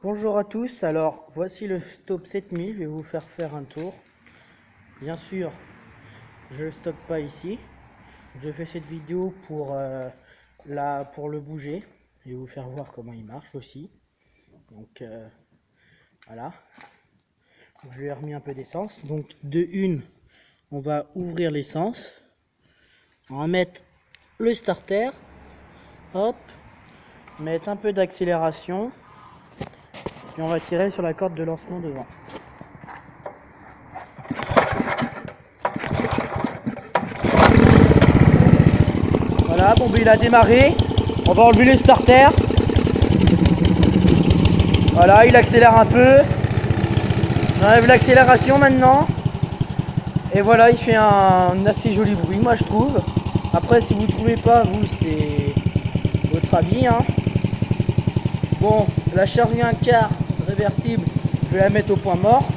Bonjour à tous, alors voici le stop 7000, je vais vous faire un tour. Bien sûr, je ne stocke pas ici. Je fais cette vidéo pour le bouger. Je vais vous faire voir comment il marche aussi. Donc voilà. Je lui ai remis un peu d'essence. Donc de une, on va ouvrir l'essence. On va mettre le starter. Hop. Mettre un peu d'accélération. Et on va tirer sur la corde de lancement devant. Voilà, bon ben il a démarré. On va enlever le starter. Voilà, il accélère un peu. J'enlève l'accélération maintenant. Et voilà, il fait un assez joli bruit, moi je trouve. Après, si vous ne trouvez pas, vous, c'est votre avis, hein. Bon, la charge 1/4 réversible, je vais la mettre au point mort.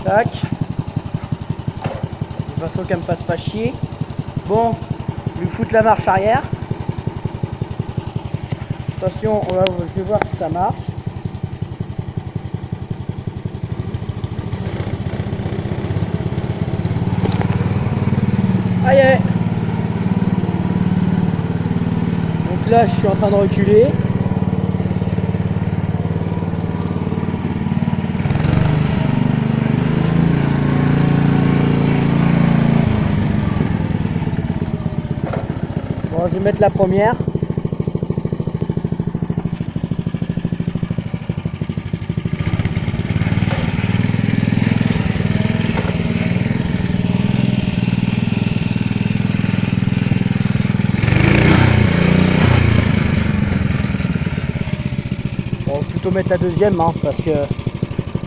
Tac. De façon qu'elle me fasse pas chier. Bon, je vais foutre la marche arrière. Attention, je vais voir si ça marche. Aïe. Donc là, je suis en train de reculer. Bon, je vais mettre la première. Bon, plutôt mettre la deuxième, hein, parce que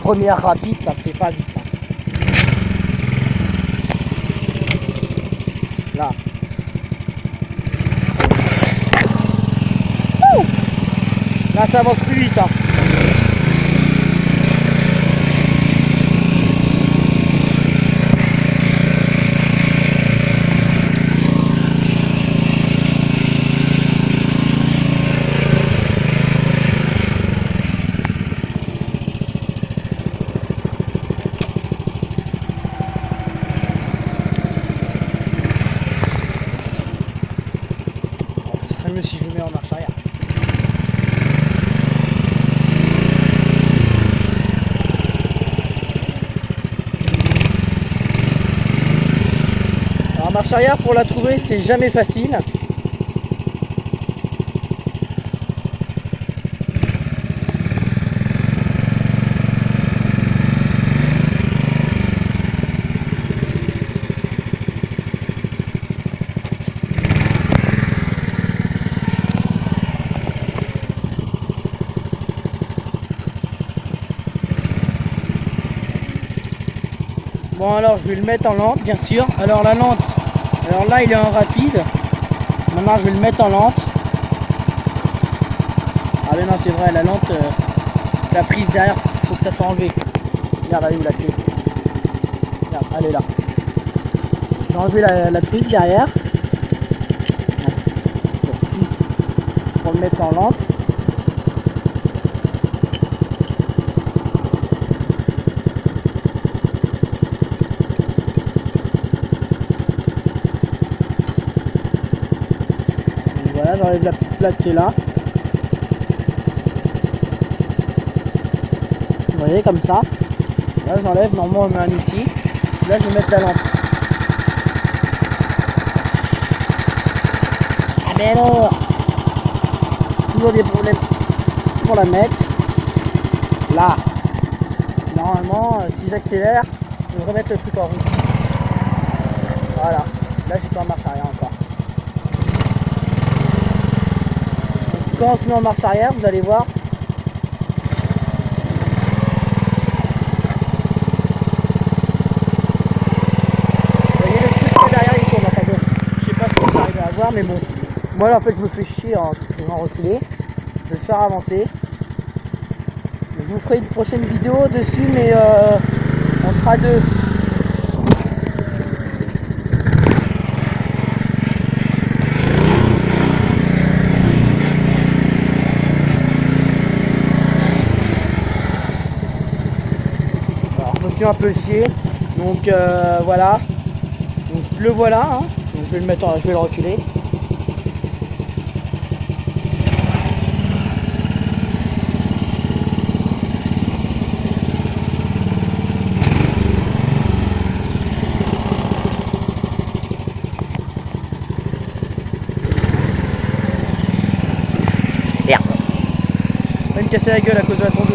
première rapide, ça ne fait pas vite. Hein. Là. Là, ça avance plus vite. Hein. C'est mieux si je le mets en marche arrière. Alors marche arrière, pour la trouver, c'est jamais facile. Bon, alors je vais le mettre en lente, bien sûr. Alors la lente, alors là il est en rapide. Maintenant je vais le mettre en lente. Ah mais non, c'est vrai, la lente, la prise derrière, faut que ça soit enlevé. Regarde, elle est où la clé? Regarde, elle est là. J'ai enlevé la truc derrière. Pour le mettre en lente. Voilà, j'enlève la petite plaque qui est là. Vous voyez, comme ça. Là, j'enlève, normalement, on met un outil. Là, je vais mettre la lente. Ah, mais alors, toujours des problèmes pour la mettre. Là. Normalement, si j'accélère, je vais remettre le truc en route. Voilà. Là, j'étais en marche arrière encore. Quand on se met en marche arrière, vous allez voir. Vous voyez le truc là derrière, il tourne. Enfin bon, je sais pas si vous arrivez à voir, mais bon. Moi là en fait je me fais chier en reculer. Je vais le faire avancer. Je vous ferai une prochaine vidéo dessus, mais on fera deux. suis un peu chier. Donc voilà. Donc le voilà. Hein. Donc je vais le mettre, je vais le reculer. Merde. On va me casser la gueule à cause de la tondeuse.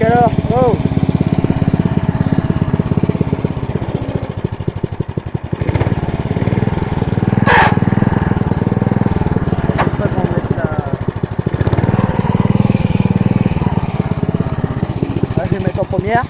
Alors, oh. Là, je vais mettre en première.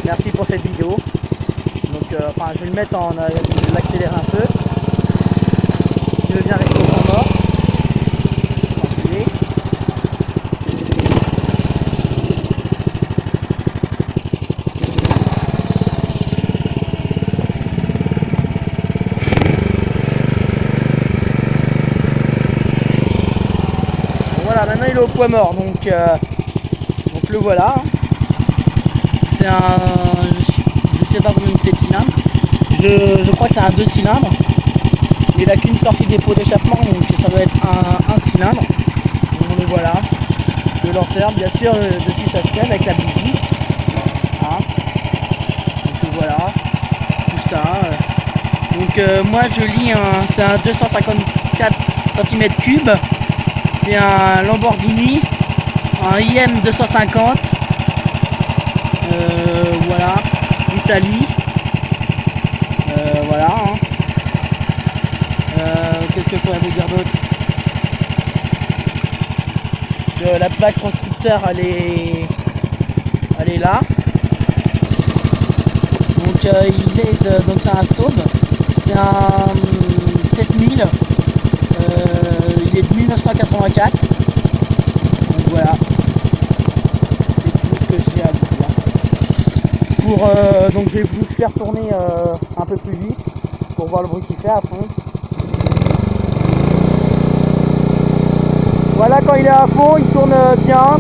Merci pour cette vidéo. Donc enfin, je vais le mettre en l'accélérer un peu. Si je veux bien rester au point mort. Tranquille. Voilà, maintenant il est au point mort, donc le voilà. C'est un, je sais pas combien c'est de cylindres. Je crois que c'est un 2 cylindres. Il n'a qu'une sortie des pots d'échappement, donc ça doit être un cylindre. Donc le voilà. Le lanceur, bien sûr, dessus ça se lève avec la bougie. Hein. Donc voilà, tout ça. Donc moi je lis c'est un 254 cm3. C'est un Lamborghini, un IM 250. Voilà, Italie. Voilà. Hein. Qu'est-ce que je pourrais vous dire d'autre? Que la plaque constructeur elle est là. Donc donc c'est un Staub. C'est un 7000. Il est de 1984. Donc voilà. Donc je vais vous faire tourner un peu plus vite pour voir le bruit qu'il fait à fond. Voilà, quand il est à fond, il tourne bien.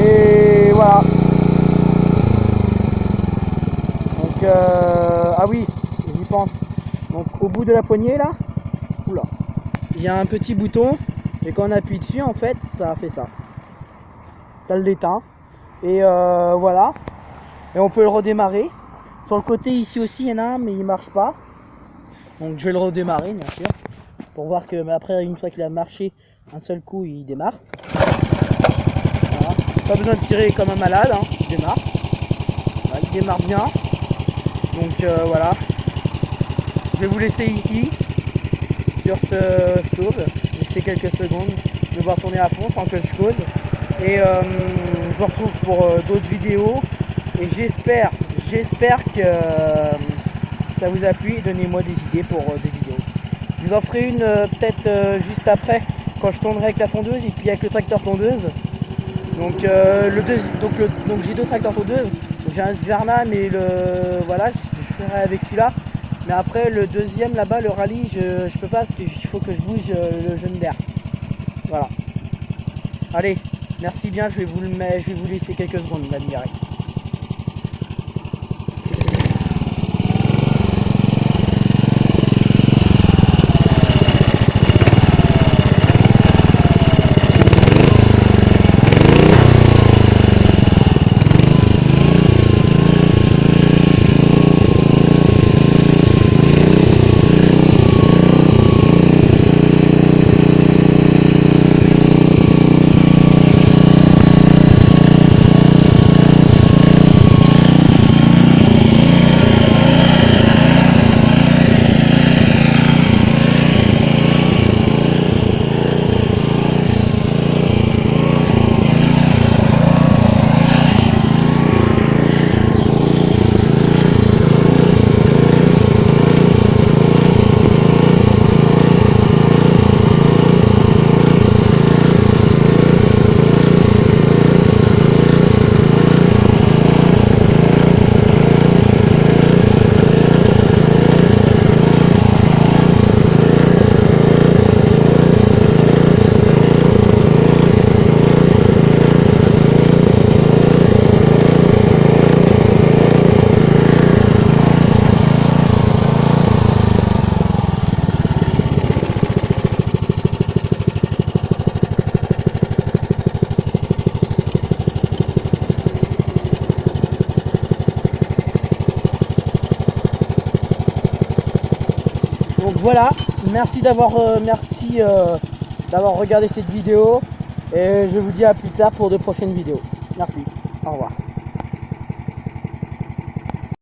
Et voilà. Donc ah oui, j'y pense. Donc au bout de la poignée là, oula, il y a un petit bouton et quand on appuie dessus en fait, ça fait ça. Ça le déteint. Et voilà. Et on peut le redémarrer. Sur le côté ici aussi il y en a un mais il marche pas. Donc je vais le redémarrer bien sûr. Pour voir que après une fois qu'il a marché un seul coup il démarre. Voilà. Pas besoin de tirer comme un malade, hein. Il démarre. Voilà, il démarre bien. Donc voilà. Je vais vous laisser ici. Sur ce Staub. Laisser quelques secondes. Le voir tourner à fond sans que je cause. Et je vous retrouve pour d'autres vidéos. Et j'espère que ça vous a plu et donnez-moi des idées pour des vidéos. Je vous en ferai une peut-être juste après quand je tournerai avec la tondeuse et puis avec le tracteur tondeuse. Donc donc j'ai deux tracteurs tondeuses. Donc j'ai un Sverna mais voilà, je ferai avec celui-là. Mais après le deuxième là-bas, le rallye, je peux pas parce qu'il faut que je bouge le jeune d'air. Voilà. Allez, merci bien, je vais vous laisser quelques secondes l'admirer. voilà, merci d'avoir d'avoir regardé cette vidéo et je vous dis à plus tard pour de prochaines vidéos. Merci, au revoir.